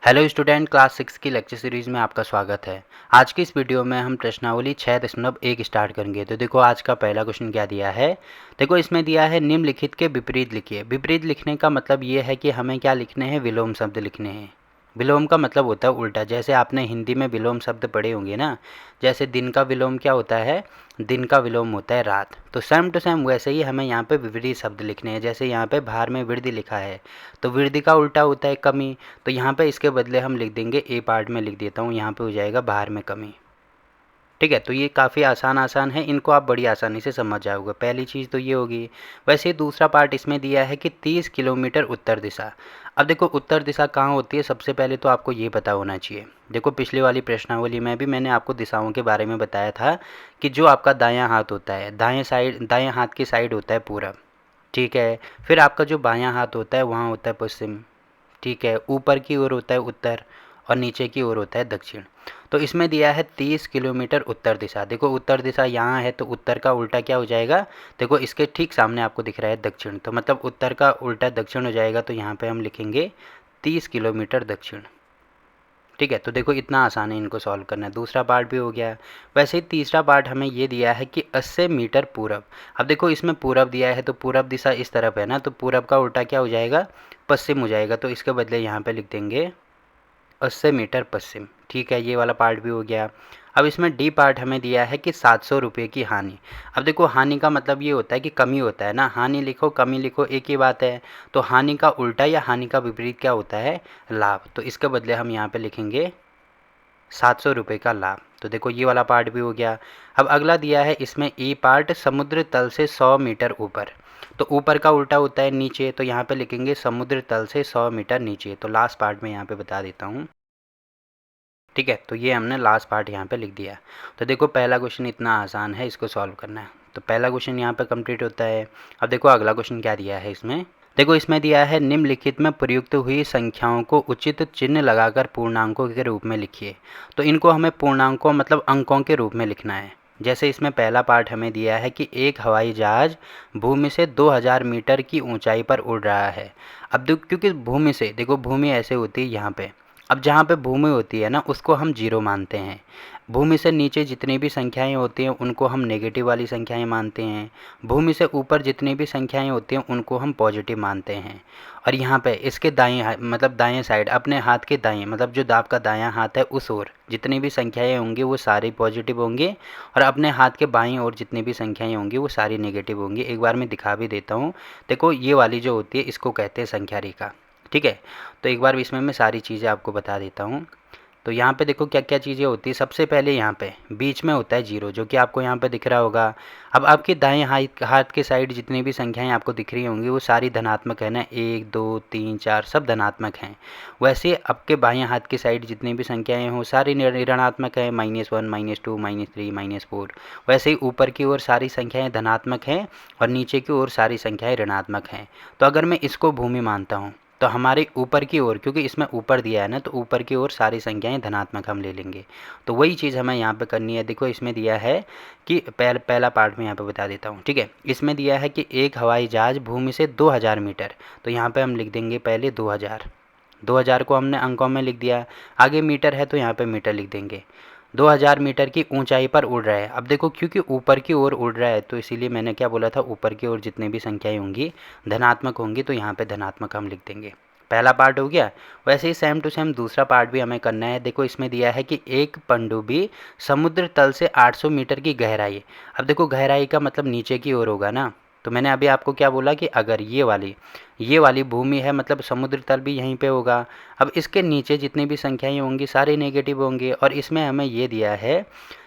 Hello student, class 6 की lecture series में आपका स्वागत है। आज की इस वीडियो में हम प्रश्नावली 6.1 स्टार्ट करेंगे। तो देखो आज का पहला क्वेश्चन क्या दिया है। देखो इसमें दिया है निम्नलिखित के विपरीत लिखिए। विपरीत लिखने का मतलब ये है कि हमें क्या लिखने हैं, विलोम शब्द लिखने हैं। विलोम का मतलब होता है उल्टा। जैसे आपने हिंदी में विलोम शब्द पढ़े होंगे ना, जैसे दिन का विलोम क्या होता है, दिन का विलोम होता है रात। तो सेम टू सेम वैसे ही हमें यहाँ पे विपरीत शब्द लिखने हैं। जैसे यहाँ पे बाहर में वृद्धि लिखा है, तो वृद्धि का उल्टा होता है कमी। तो यहाँ पे इसके बदले हम लिख देंगे, ए पार्ट में लिख देता हूँ, यहाँ पे हो जाएगा बाहर में कमी। ठीक है, तो ये काफ़ी आसान है, इनको आप बड़ी आसानी से समझ जाओगे। पहली चीज़ तो ये होगी। वैसे ही दूसरा पार्ट इसमें दिया है कि 30 किलोमीटर उत्तर दिशा। अब देखो उत्तर दिशा कहाँ होती है, सबसे पहले तो आपको ये पता होना चाहिए। देखो पिछली वाली प्रश्नावली में भी मैंने आपको दिशाओं के बारे में बताया था कि जो आपका दायां हाथ होता है, दाएं हाथ की साइड होता है पूरब। ठीक है, फिर आपका जो बायां हाथ होता है वहाँ होता है पश्चिम। ठीक है, ऊपर की ओर होता है उत्तर और नीचे की ओर होता है दक्षिण। तो इसमें दिया है 30 किलोमीटर उत्तर दिशा। देखो उत्तर दिशा यहाँ है, तो उत्तर का उल्टा क्या हो जाएगा, देखो इसके ठीक सामने आपको दिख रहा है दक्षिण, तो मतलब उत्तर का उल्टा दक्षिण हो जाएगा। तो यहाँ पे हम लिखेंगे 30 किलोमीटर दक्षिण। ठीक है, तो देखो इतना आसान है इनको सॉल्व करना है। दूसरा पार्ट भी हो गया। वैसे ही तीसरा पार्ट हमें ये दिया है कि 80 मीटर पूरब। अब देखो इसमें पूरब दिया है, तो पूरब दिशा इस तरफ है ना, तो पूरब का उल्टा क्या हो जाएगा, पश्चिम हो जाएगा। तो इसके बदले यहाँ पे लिख देंगे 80 मीटर पश्चिम। ठीक है, ये वाला पार्ट भी हो गया। अब इसमें डी पार्ट हमें दिया है कि 700 रुपये की हानि। अब देखो हानि का मतलब ये होता है कि कमी होता है ना, हानि लिखो कमी लिखो एक ही बात है। तो हानि का उल्टा या हानि का विपरीत क्या होता है, लाभ। तो इसके बदले हम यहाँ पे लिखेंगे 700 रुपये का लाभ। तो देखो ये वाला पार्ट भी हो गया। अब अगला दिया है इसमें ई पार्ट, समुद्र तल से 100 मीटर ऊपर। तो ऊपर का उल्टा होता है नीचे, तो यहाँ पे लिखेंगे समुद्र तल से 100 मीटर नीचे। तो लास्ट पार्ट में यहाँ पे बता देता हूँ। ठीक है, तो ये हमने लास्ट पार्ट यहाँ पे लिख दिया। तो देखो पहला क्वेश्चन इतना आसान है, इसको सॉल्व करना है। तो पहला क्वेश्चन यहाँ पे कंप्लीट होता है। अब देखो अगला क्वेश्चन क्या दिया है इसमें। देखो इसमें दिया है निम्नलिखित में प्रयुक्त हुई संख्याओं को उचित चिन्ह लगाकर पूर्णांकों के रूप में लिखिए। तो इनको हमें पूर्णांकों मतलब अंकों के रूप में लिखना है। जैसे इसमें पहला पार्ट हमें दिया है कि एक हवाई जहाज भूमि से 2000 मीटर की ऊंचाई पर उड़ रहा है। अब क्योंकि भूमि से, देखो भूमि ऐसे होती है यहाँ पे। अब जहाँ पे भूमि होती है ना, उसको हम जीरो मानते हैं। भूमि से नीचे जितनी भी संख्याएं होती हैं उनको हम नेगेटिव वाली संख्याएं मानते हैं। भूमि से ऊपर जितनी भी संख्याएं होती हैं उनको हम पॉजिटिव मानते हैं। और यहाँ पे इसके दाएं मतलब दाएं साइड, अपने हाथ के दाएं मतलब जो आपका दायां हाथ है उस ओर जितनी भी संख्याएं होंगी वो सारी पॉजिटिव होंगी, और अपने हाथ के बाईं ओर जितनी भी संख्याएं होंगी वो सारी नेगेटिव होंगी। एक बार मैं दिखा भी देता हूँ। देखो ये वाली जो होती है इसको कहते हैं संख्या रेखा। ठीक है, तो एक बार इसमें मैं सारी चीज़ें आपको बता देता हूँ। तो यहाँ पे देखो क्या क्या चीज़ें होती है। सबसे पहले यहाँ पे बीच में होता है जीरो, जो कि आपको यहाँ पे दिख रहा होगा। अब आपके दाएं हाथ के साइड जितनी भी संख्याएं आपको दिख रही होंगी वो सारी धनात्मक है ना, 1 2 3 4 सब धनात्मक हैं। वैसे आपके बाएं हाथ की साइड जितनी भी संख्याएं हो सारी ऋणात्मक है, -1 -2 -3 -4। वैसे ही ऊपर की ओर सारी संख्याएं धनात्मक हैं और नीचे की ओर सारी संख्याएं ऋणात्मक हैं। तो अगर मैं इसको भूमि मानता हूँ तो हमारे ऊपर की ओर, क्योंकि इसमें ऊपर दिया है ना, तो ऊपर की ओर सारी संख्याएं धनात्मक हम ले लेंगे। तो वही चीज़ हमें यहाँ पे करनी है। देखो इसमें दिया है कि पहला पार्ट में यहाँ पे बता देता हूँ। ठीक है, इसमें दिया है कि एक हवाई जहाज भूमि से 2000 मीटर। तो यहाँ पे हम लिख देंगे पहले 2000। 2000 को हमने अंकों में लिख दिया। आगे मीटर है तो यहाँ पे मीटर लिख देंगे। 2000 मीटर की ऊंचाई पर उड़ रहा है। अब देखो क्योंकि ऊपर की ओर उड़ रहा है तो इसीलिए मैंने क्या बोला था, ऊपर की ओर जितनी भी संख्याएं होंगी धनात्मक होंगी, तो यहाँ पे धनात्मक हम लिख देंगे। पहला पार्ट हो गया। वैसे ही सेम टू सेम दूसरा पार्ट भी हमें करना है। देखो इसमें दिया है कि एक पनडुब्बी समुद्र तल से 800 मीटर की गहराई। अब देखो गहराई का मतलब नीचे की ओर होगा ना, तो मैंने अभी आपको क्या बोला कि अगर ये वाली भूमि है मतलब समुद्र तल भी यहीं पे होगा। अब इसके नीचे जितनी भी संख्याएं होंगी सारी नेगेटिव होंगी, और इसमें हमें ये दिया है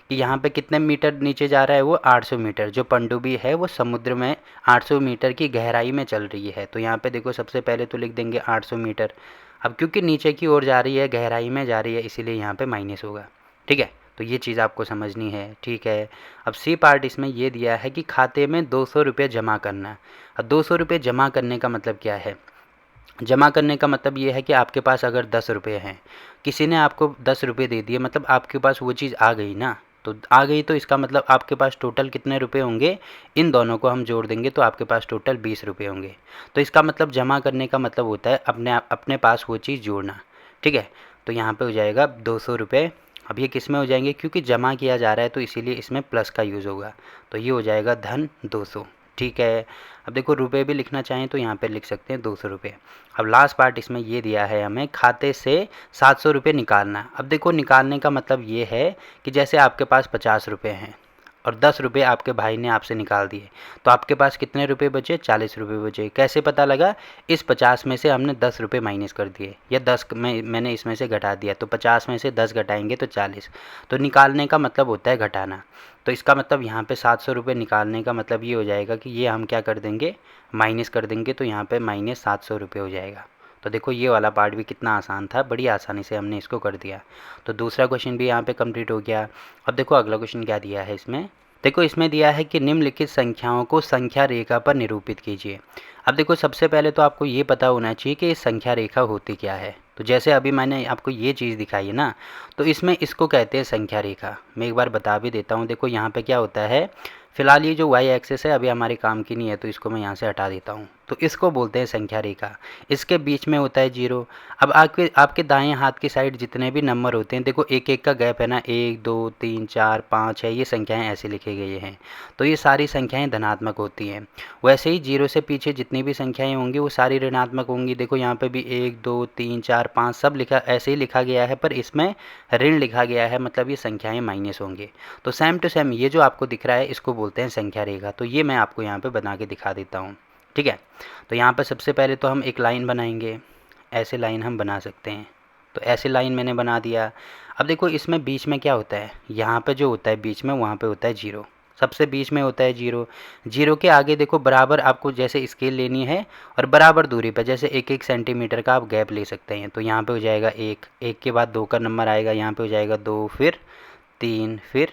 कि यहाँ पे कितने मीटर नीचे जा रहा है, वो 800 मीटर। जो पनडुब्बी है वो समुद्र में 800 मीटर की गहराई में चल रही है। तो यहाँ पे देखो सबसे पहले तो लिख देंगे 800 मीटर। अब क्योंकि नीचे की ओर जा रही है, गहराई में जा रही है, इसीलिए यहाँ पे माइनस होगा। ठीक है, तो ये चीज़ आपको समझनी है। ठीक है, अब सी पार्ट इसमें ये दिया है कि खाते में 200 रुपये जमा करना। अब 200 रुपये जमा करने का मतलब क्या है, जमा करने का मतलब ये है कि आपके पास अगर 10 रुपये हैं, किसी ने आपको 10 रुपये दे दिए, मतलब आपके पास वो चीज़ आ गई ना, तो आ गई तो इसका मतलब आपके पास टोटल कितने रुपए होंगे, इन दोनों को हम जोड़ देंगे तो आपके पास टोटल 20 रुपये होंगे। तो इसका मतलब जमा करने का मतलब होता है अपने पास वो चीज़ जोड़ना। ठीक है। तो यहाँ पे हो जाएगा 200 रुपये। अब ये किस में हो जाएंगे, क्योंकि जमा किया जा रहा है तो इसीलिए इसमें प्लस का यूज़ होगा, तो ये हो जाएगा धन 200। ठीक है। अब देखो रुपए भी लिखना चाहें तो यहाँ पे लिख सकते हैं 200 रुपये। अब लास्ट पार्ट इसमें ये दिया है हमें, खाते से 700 रुपये निकालना। अब देखो निकालने का मतलब ये है कि जैसे आपके पास 50 रुपये हैं और 10 रुपये आपके भाई ने आपसे निकाल दिए, तो आपके पास कितने रुपये बचे, 40 रुपये बचे। कैसे पता लगा, इस 50 में से हमने 10 रुपये माइनस कर दिए, या 10 में मैंने इसमें से घटा दिया, तो 50 में से 10 घटाएंगे तो 40। तो निकालने का मतलब होता है घटाना। तो इसका मतलब यहाँ पे 700 रुपये निकालने का मतलब ये हो जाएगा कि ये हम क्या कर देंगे, माइनस कर देंगे, तो यहाँ पे माइनस 700 रुपये हो जाएगा। तो देखो ये वाला पार्ट भी कितना आसान था, बड़ी आसानी से हमने इसको कर दिया। तो दूसरा क्वेश्चन भी यहाँ पे कंप्लीट हो गया। अब देखो अगला क्वेश्चन क्या दिया है इसमें, देखो इसमें दिया है कि निम्नलिखित संख्याओं को संख्या रेखा पर निरूपित कीजिए। अब देखो सबसे पहले तो आपको ये पता होना चाहिए कि संख्या रेखा होती क्या है। तो जैसे अभी मैंने आपको ये चीज़ दिखाई है ना, तो इसमें इसको कहते हैं संख्या रेखा। मैं एक बार बता भी देता हूँ। देखो यहाँ पे क्या होता है, फिलहाल ये जो वाई एक्सिस है अभी हमारे काम की नहीं है, तो इसको मैं यहाँ से हटा देता हूँ। तो इसको बोलते हैं संख्या रेखा। इसके बीच में होता है 0। अब आपके दाएं हाथ की साइड जितने भी नंबर होते हैं, देखो एक एक का गैप है ना, 1 2 3 4 5 है, ये संख्याएं ऐसे लिखे गए हैं। तो ये सारी संख्याएं धनात्मक होती हैं। वैसे ही 0 से पीछे जितनी भी संख्याएं होंगी वो सारी ऋणात्मक होंगी। देखो यहाँ पे भी 1 2 3 4 5 सब लिखा ऐसे ही लिखा गया है, पर इसमें ऋण लिखा गया है, मतलब ये संख्याएं माइनस होंगी। तो सेम टू सेम ये जो आपको दिख रहा है इसको बोलते हैं संख्या रेखा। तो ये मैं आपको यहाँ पे बना के दिखा देता हूँ। ठीक है। तो यहाँ पर सबसे पहले तो हम एक लाइन बनाएंगे, ऐसे लाइन हम बना सकते हैं। तो ऐसे लाइन मैंने बना दिया। अब देखो इसमें बीच में क्या होता है, यहाँ पे जो होता है बीच में वहाँ पे होता है 0, सबसे बीच में होता है 0। 0 के आगे देखो बराबर आपको जैसे स्केल लेनी है और बराबर दूरी पर जैसे 1-1 सेंटीमीटर का आप गैप ले सकते हैं। तो यहाँ पे हो जाएगा 1, 1 के बाद 2 का नंबर आएगा, यहाँ पे हो जाएगा 2, फिर 3, फिर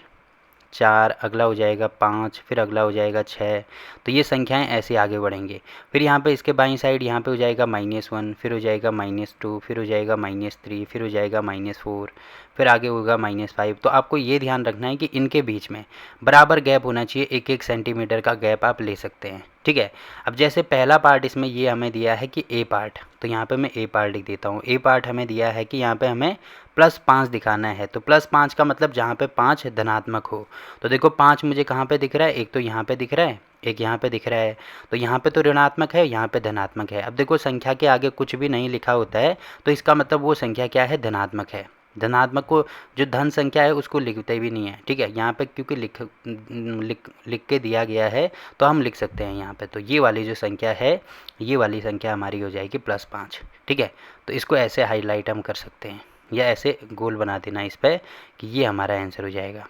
4, अगला हो जाएगा 5, फिर अगला हो जाएगा 6। तो ये संख्याएं ऐसे आगे बढ़ेंगे। फिर यहाँ पे इसके बाईं साइड यहाँ पे हो जाएगा -1, फिर हो जाएगा -2, फिर हो जाएगा -3, फिर हो जाएगा -4, फिर आगे होगा -5। तो आपको ये ध्यान रखना है कि इनके बीच में बराबर गैप होना चाहिए, 1-1 सेंटीमीटर का गैप आप ले सकते हैं। ठीक है। अब जैसे पहला पार्ट इसमें ये हमें दिया है कि ए पार्ट, तो यहाँ पे मैं ए पार्ट लिख देता हूँ। ए पार्ट हमें दिया है कि यहाँ पे हमें +5 दिखाना है। तो +5 का मतलब जहाँ पे 5 धनात्मक हो। तो देखो 5 मुझे कहाँ पे दिख रहा है, एक तो यहाँ पे दिख रहा है, एक यहाँ पे दिख रहा है। तो यहाँ पे तो ऋणात्मक है, यहाँ पे धनात्मक है। अब देखो संख्या के आगे कुछ भी नहीं लिखा होता है तो इसका मतलब वो संख्या क्या है, धनात्मक है। धनात्मक को जो धन संख्या है उसको लिखते भी नहीं है। ठीक है। यहाँ पे क्योंकि लिख के दिया गया है तो हम लिख सकते हैं यहाँ पे। तो ये वाली जो संख्या है, ये वाली संख्या हमारी हो जाएगी +5। ठीक है। तो इसको ऐसे हाईलाइट हम कर सकते हैं या ऐसे गोल बना देना इस पर कि ये हमारा आंसर हो जाएगा।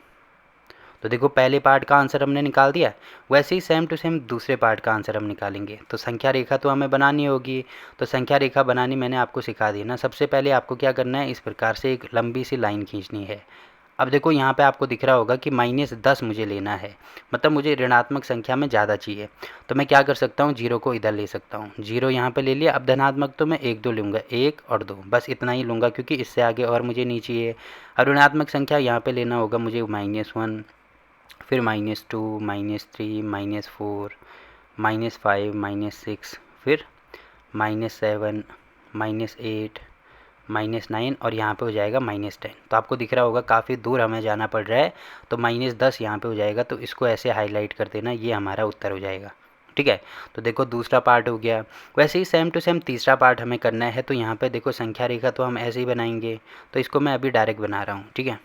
तो देखो पहले पार्ट का आंसर हमने निकाल दिया, वैसे ही सेम टू सेम दूसरे पार्ट का आंसर हम निकालेंगे। तो संख्या रेखा तो हमें बनानी होगी, तो संख्या रेखा बनानी मैंने आपको सिखा दी ना। सबसे पहले आपको क्या करना है, इस प्रकार से एक लंबी सी लाइन खींचनी है। अब देखो यहाँ पे आपको दिख रहा होगा कि -10 मुझे लेना है, मतलब मुझे ऋणात्मक संख्या में ज़्यादा चाहिए। तो मैं क्या कर सकता हूँ, 0 को इधर ले सकता हूँ। 0 यहाँ पे ले लिया। अब धनात्मक तो मैं 1 2 लूँगा, 1 और 2, बस इतना ही लूँगा क्योंकि इससे आगे और मुझे नहीं चाहिए। अब ऋणात्मक संख्या यहाँ पे लेना होगा मुझे -1, फिर -2, -3, -4, -5, -6, फिर -7, -8, -9 और यहाँ पे हो जाएगा -10। तो आपको दिख रहा होगा काफ़ी दूर हमें जाना पड़ रहा है, तो -10 यहाँ पे हो जाएगा। तो इसको ऐसे हाईलाइट कर देना, ये हमारा उत्तर हो जाएगा। ठीक है। तो देखो दूसरा पार्ट हो गया। वैसे ही सेम टू सेम तीसरा पार्ट हमें करना है। तो यहाँ पे देखो संख्या रेखा तो हम ऐसे ही बनाएंगे, तो इसको मैं अभी डायरेक्ट बना रहा हूँ। ठीक है।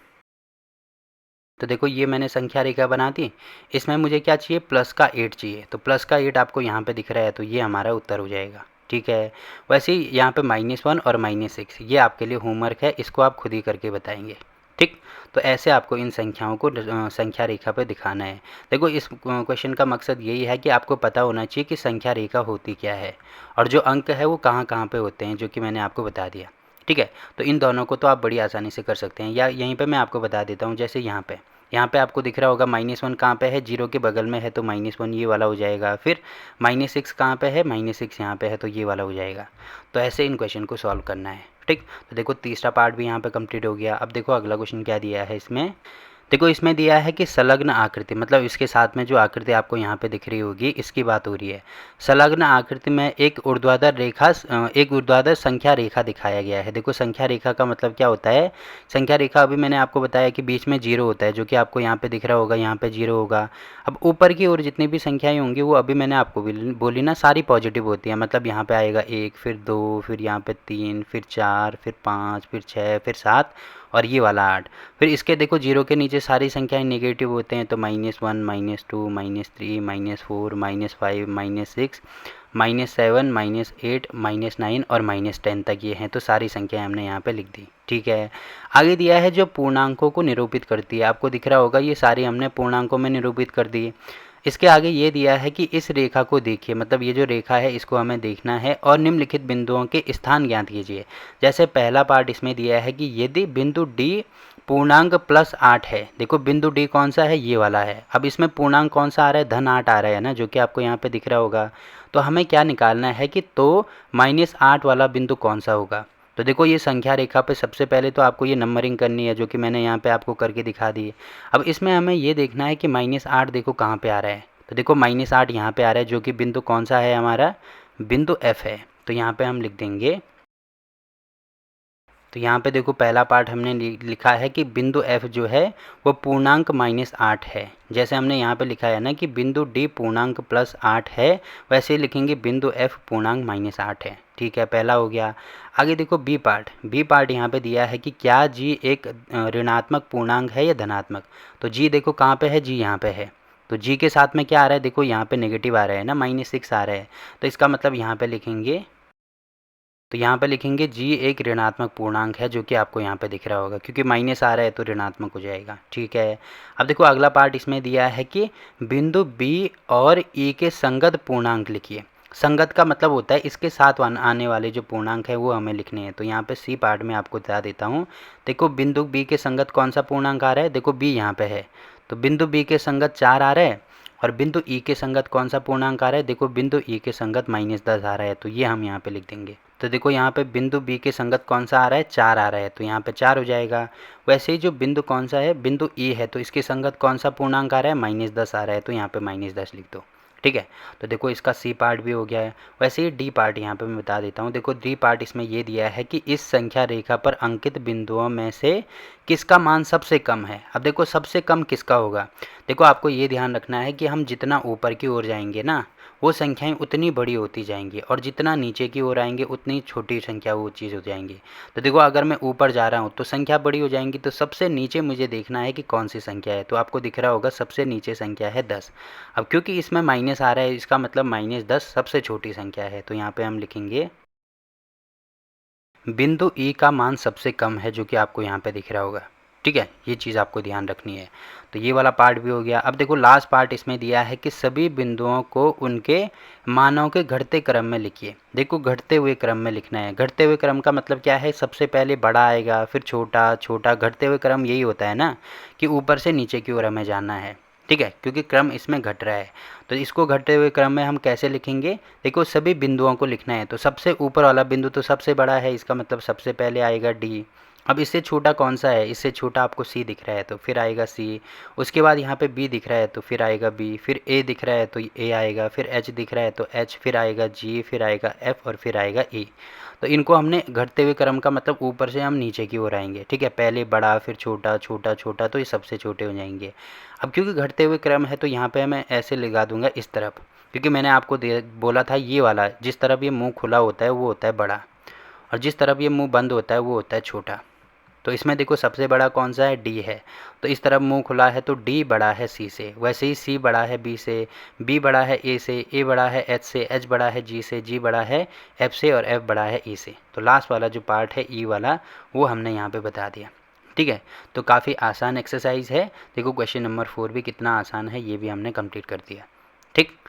तो देखो ये मैंने संख्या रेखा बना दी। इसमें मुझे क्या चाहिए, प्लस का 8 चाहिए। तो प्लस का 8 आपको यहाँ पे दिख रहा है, तो ये हमारा उत्तर हो जाएगा। ठीक है। वैसे ही यहाँ पे -1 और -6 ये आपके लिए होमवर्क है, इसको आप खुद ही करके बताएंगे। ठीक। तो ऐसे आपको इन संख्याओं को संख्या रेखा पे दिखाना है। देखो इस क्वेश्चन का मकसद यही है कि आपको पता होना चाहिए कि संख्या रेखा होती क्या है और जो अंक है वो कहाँ कहाँ पे होते हैं, जो कि मैंने आपको बता दिया। ठीक है। तो इन दोनों को तो आप बड़ी आसानी से कर सकते हैं, या यहीं पे मैं आपको बता देता हूँ। जैसे यहाँ पे आपको दिख रहा होगा -1 कहाँ पे है, 0 के बगल में है, तो -1 ये वाला हो जाएगा। फिर -6 कहाँ पे है, -6 यहाँ पे है, तो ये वाला हो जाएगा। तो ऐसे इन क्वेश्चन को सॉल्व करना है। ठीक। तो देखो तीसरा पार्ट भी यहाँ पे कंप्लीट हो गया। अब देखो अगला क्वेश्चन क्या दिया है इसमें। देखो इसमें दिया है कि संलग्न आकृति, मतलब इसके साथ में जो आकृति आपको यहाँ पे दिख रही होगी इसकी बात हो रही है। संलग्न आकृति में एक ऊर्ध्वाधर संख्या रेखा दिखाया गया है। देखो संख्या रेखा का मतलब क्या होता है, संख्या रेखा अभी मैंने आपको बताया कि बीच में जीरो होता है, जो कि आपको यहाँ पे दिख रहा होगा, यहाँ पे जीरो होगा। अब ऊपर की ओर जितनी भी संख्याएं होंगी वो अभी मैंने आपको बोली ना, सारी पॉजिटिव होती हैं। मतलब यहाँ पे आएगा 1, फिर 2, फिर यहाँ पे 3, फिर 4, फिर 5, फिर 6, फिर 7 और ये वाला 8। फिर इसके देखो जीरो के नीचे सारी संख्याएं नेगेटिव होते हैं, तो -1, -2, -3, -4, -5, -6, -7, -8, -9 और -10 तक ये हैं। तो सारी संख्याएं हमने यहाँ पे लिख दी। ठीक है, आगे दिया है जो पूर्णांकों को निरूपित करती है। आपको दिख रहा होगा ये सारी हमने पूर्णांकों में निरूपित कर दी। इसके आगे ये दिया है कि इस रेखा को देखिए, मतलब ये जो रेखा है इसको हमें देखना है और निम्नलिखित बिंदुओं के स्थान ज्ञात कीजिए। जैसे पहला पार्ट इसमें दिया है कि यदि बिंदु डी पूर्णांक +8 है। देखो बिंदु डी कौन सा है, ये वाला है। अब इसमें पूर्णांक कौन सा आ रहा है, धन 8 आ रहा है ना, जो कि आपको यहाँ पे दिख रहा होगा। तो हमें क्या निकालना है कि तो -8 वाला बिंदु कौन सा होगा। तो देखो ये संख्या रेखा पे सबसे पहले तो आपको ये नंबरिंग करनी है, जो कि मैंने यहाँ पे आपको करके दिखा दी है। अब इसमें हमें ये देखना है कि -8 देखो कहाँ पे आ रहा है। तो देखो -8 यहाँ पे आ रहा है, जो कि बिंदु कौन सा है हमारा, बिंदु F है। तो यहाँ पे हम लिख देंगे, तो यहाँ पे देखो पहला पार्ट हमने लिखा है कि बिंदु F जो है वो पूर्णांक -8 है। जैसे हमने यहाँ पे लिखा है ना कि बिंदु D पूर्णांक +8 है, वैसे ही लिखेंगे बिंदु F पूर्णांक -8 है। ठीक है, पहला हो गया। आगे देखो बी पार्ट यहाँ पे दिया है कि क्या G एक ऋणात्मक पूर्णांक है या धनात्मक। तो G देखो कहाँ पे है, G यहाँ पे है। तो G के साथ में क्या आ रहा है, देखो यहाँ पे नेगेटिव आ रहा है ना, -6 आ रहा है। तो इसका मतलब यहाँ पे लिखेंगे, तो यहाँ पे लिखेंगे G एक ऋणात्मक पूर्णांक है, जो कि आपको यहाँ पे दिख रहा होगा, क्योंकि माइनस आ रहा है तो ऋणात्मक हो जाएगा। ठीक है, अब देखो अगला पार्ट इसमें दिया है कि बिंदु B और E के संगत पूर्णांक लिखिए। संगत का मतलब होता है इसके साथ आने वाले जो पूर्णांक है वो हमें लिखने हैं। तो यहाँ पे सी पार्ट में आपको बता देता हूँ। देखो बिंदु B के संगत कौन सा पूर्णांक आ रहा है, देखो B यहाँ पे है, तो बिंदु B के संगत 4 आ रहा है। और बिंदु E के संगत कौन सा पूर्णांक आ रहा है, देखो बिंदु E के संगत -10 आ रहा है। तो ये हम यहाँ पे लिख देंगे। तो देखो यहाँ पे बिंदु B के संगत कौन सा आ रहा है, 4 आ रहा है, तो यहाँ पे 4 हो जाएगा। वैसे ही जो बिंदु कौन सा है, बिंदु E है, तो इसके संगत कौन सा पूर्णांक आ रहा है, -10 आ रहा है, तो यहाँ पे -10 लिख दो। ठीक है, तो देखो इसका सी पार्ट भी हो गया है। वैसे ही डी पार्ट यहाँ पे मैं बता देता हूँ। देखो डी पार्ट इसमें ये दिया है कि इस संख्या रेखा पर अंकित बिंदुओं में से किसका मान सबसे कम है। अब देखो सबसे कम किसका होगा, देखो आपको ये ध्यान रखना है कि हम जितना ऊपर की ओर जाएंगे ना, वो संख्याएं उतनी बड़ी होती जाएंगी, और जितना नीचे की ओर आएंगे उतनी छोटी संख्या वो चीज़ हो जाएंगी। तो देखो अगर मैं ऊपर जा रहा हूँ तो संख्या बड़ी हो जाएंगी, तो सबसे नीचे मुझे देखना है कि कौन सी संख्या है। तो आपको दिख रहा होगा सबसे नीचे संख्या है 10। अब क्योंकि इसमें माइनस आ रहा है, इसका मतलब -10 सबसे छोटी संख्या है। तो यहाँ पे हम लिखेंगे बिंदु E का मान सबसे कम है, जो कि आपको यहाँ पे दिख रहा होगा। ठीक है, ये चीज़ आपको ध्यान रखनी है। तो ये वाला पार्ट भी हो गया। अब देखो लास्ट पार्ट इसमें दिया है कि सभी बिंदुओं को उनके मानों के घटते क्रम में लिखिए। देखो घटते हुए क्रम में लिखना है। घटते हुए क्रम का मतलब क्या है, सबसे पहले बड़ा आएगा, फिर छोटा, छोटा। घटते हुए क्रम यही होता है ना कि ऊपर से नीचे की ओर हमें जाना है। ठीक है, क्योंकि क्रम इसमें घट रहा है। तो इसको घटते हुए क्रम में हम कैसे लिखेंगे, देखो सभी बिंदुओं को लिखना है। तो सबसे ऊपर वाला बिंदु तो सबसे बड़ा है, इसका मतलब सबसे पहले आएगा डी। अब इससे छोटा कौन सा है, इससे छोटा आपको सी दिख रहा है, तो फिर आएगा सी। उसके बाद यहाँ पे बी दिख रहा है, तो फिर आएगा बी। फिर ए दिख रहा है तो ए आएगा। फिर एच दिख रहा है तो एच। फिर आएगा जी, फिर आएगा एफ, और फिर आएगा ई। तो इनको हमने घटते हुए क्रम का मतलब ऊपर से हम नीचे की ओर आएंगे। ठीक है, पहले बड़ा, फिर छोटा, छोटा, छोटा, तो ये सबसे छोटे हो जाएंगे। अब क्योंकि घटते हुए क्रम है तो यहाँ पे मैं ऐसे लगा दूंगा इस तरफ, क्योंकि मैंने आपको बोला था ये वाला, जिस तरफ ये मुंह खुला होता है वो होता है बड़ा, और जिस तरफ ये मुंह बंद होता है वो होता है छोटा। तो इसमें देखो सबसे बड़ा कौन सा है, डी है। तो इस तरफ मुंह खुला है तो डी बड़ा है सी से। वैसे ही सी बड़ा है बी से, बी बड़ा है ए से, ए बड़ा है एच से, एच बड़ा है जी से, जी बड़ा है एफ से, और एफ बड़ा है ई से। तो लास्ट वाला जो पार्ट है ई वाला, वो हमने यहाँ पे बता दिया। ठीक है, तो काफ़ी आसान एक्सरसाइज है। देखो क्वेश्चन नंबर 4 भी कितना आसान है, ये भी हमने कंप्लीट कर दिया। ठीक।